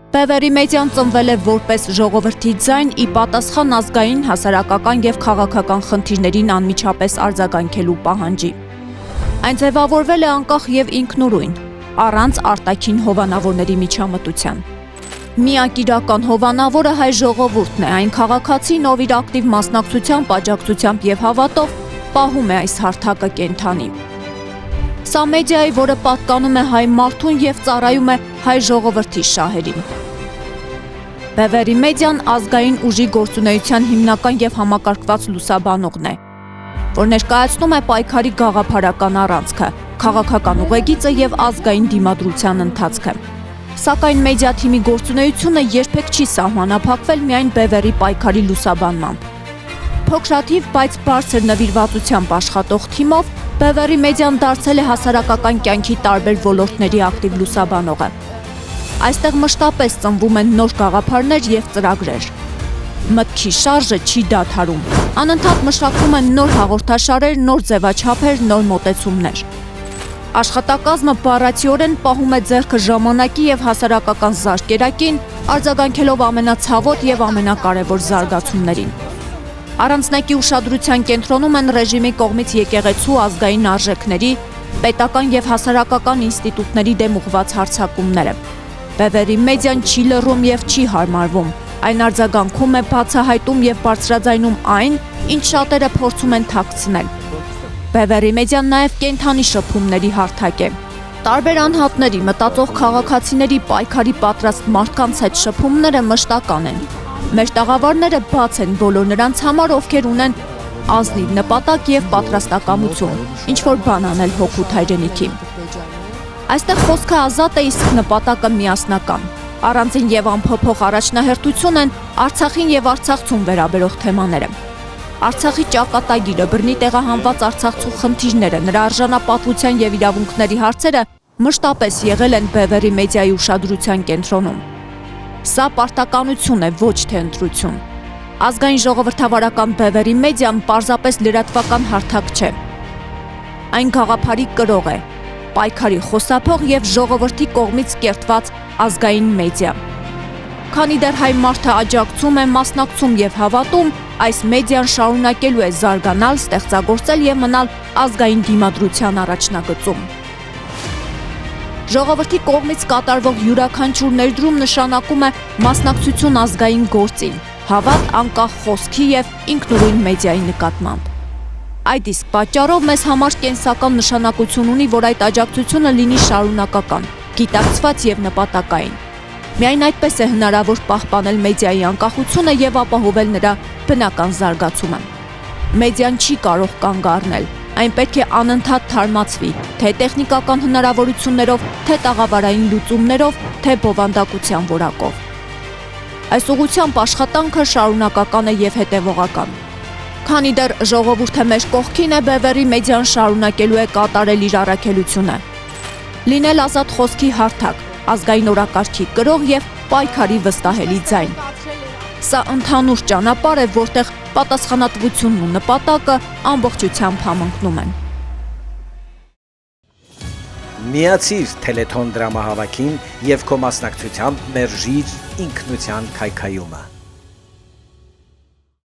Բևերի մեդիան ծնվել է որպես ժողովրդի ձայն ի պատասխան ազգային, հասարակական և քաղաքական խնդիրներին անմիջապես արձագանքելու պահանջի։ Այն ձևավորվել է անկախ և ինքնուրույն, առանց արտաքին հովանավորների միջամտության։ Միակ իրական հովանավորը հայ ժողովուրդն է, այն քաղաքացին, ով իր ակտիվ մասնակցությամբ, աջակցությամբ և հավատով պահում է այս հարթակը կենդանի։ Սա մեդիայի, որը պատկանում է հայ մարդուն և ծառայում է հայ ժողովրդի շահերին։ Բևերի մեդիան ազգային ուժի գործունեության հիմնական և համակարգված լուսաբանողն է, որ ներկայացնում է պայքարի գաղափարական առանցքը, քաղաքական ուղեգիծը և ազգային դիմադրության ընթացքը։ Սակայն մեդիա թիմի գործունեությունը երբեք չի սահմանափակվել միայն Բևերի պայքարի լուսաբանմամբ։ Փոքրաթիվ, բայց բարձր նվիրվածությամբ աշխատող թիմով Բևերի մեդիան դարձել է հասարակական կյանքի տարբեր ոլորտների ակտիվ լուսաբանողը։ Այստեղ մշտապես ծնվում են նոր գաղափարներ և ծրագրեր։ Մտքի շարժը չի դադարում։ Անընդհատ մշակվում են նոր հաղորդաշարեր, նոր ձևաչափեր, նոր մոտեցումներ։ Աշխատակազմը բառացիորեն պահում է ձեռքը ժամանակի և հասարակական զարկերակին, արձագանքելով ամենացավոտ և ամենակարևոր զարգացումներին։ Առանձնակի ուշադրության կենտրոնում են ռեժիմի կողմից եկեղեցու ազգային արժեքների, պետական և հասարակական ինստիտուտների դեմ ուղղված հարձակումները։ Բևերի մեդիան չի լռում և չի հարմարվում, այն արձագանքում է, բացահայտում և բարձրաձայնում այն, ինչ շատերը փորձում են թաքցնել։ Բևերի մեդիան նաև կենդանի շփումների հարթակ է։ Տարբեր անհատների, մտածող քաղաքացիների, պայքարի պատրաստ մարդկանց հետ շփումները մշտական են։ Մեր տաղավարները բաց են բոլոր նրանց համար, ովքեր ունեն ազնիվ նպատակ և պատրաստակամություն, ինչ-որ բան անել հօգուտ հայրենիքի։ Այստեղ խոսքը ազատ է, իսկ նպատակը միասնական։ Առանձին և անփոփոխ առաջնահերթություն են Արցախին և արցախցուն վերաբերող թեմաները։ Արցախի ճակատագիրը, բռնի տեղահանված արցախցու խնդիրները, նրա արժանապատվության և իրավունքների հարցերը մշտապես եղել են Բևերի մեդիայի ուշադրության կենտրոնում։ Սա պարտականություն է, ոչ թե ընտրություն։ Ազգային ժողովրդավարական Բևերի մեդիան պարզապես լրատվական հարթակ չէ։ Այն գաղափարի կրող է, պայքարի խոսափող և ժողովրդի կողմից կերտված ազգային մեդիա։ Քանի դեռ հայ մարդը աջակցում է, մասնակցում և հավատում, այս մեդիան շարունակելու է զարգանալ, ստեղծագործել և մնալ ազգային դիմադրության առաջնագծում։ Ժողովրդի կողմից կատարվող յուրաքանչյուր ներդրում նշանակում է մասնակցություն ազգային գործին, հավատ անկախ խոսքի և ինքնուրույն մեդիայի նկատմամբ։ Այդ իսկ պատճառով մեզ համար կենսական նշանակություն ունի, որ այդ աջակցությունը լինի շարունակական, գիտակցված և նպատակային։ Միայն այդպես է հնարավոր պահպանել մեդիայի անկախությունը և ապահովել նրա բնական զարգացումը։ Մեդիան չի կարող կանգ առնել, այն պետք է անընդհատ թարմացվի, թե տեխնիկական հնարավորություններով, թե տաղավարային լուծումներով, թե բովանդակության որակով։ Այս ուղղությամբ աշխատանքը շարունակական է և հետևողական։ Քանի դեռ ժողովուրդը մեր կողքին է, Բևերի մեդիան շարունակելու է կատարել իր առաքելությունը։ Լինել ազատ խոսքի հարթակ, ազգային օրակարգի կրող և պայքարի վստահելի ձայն։ Սա ընդհանուր ճանապարհ է, որտեղ պատասխանատվությունն ու նպատակը ամբողջությամբ համընկնում են։ Միացիր Թելեթոն դրամահավաքին և քո մասնակցությամբ մերժիր ինքնության քայքայումը։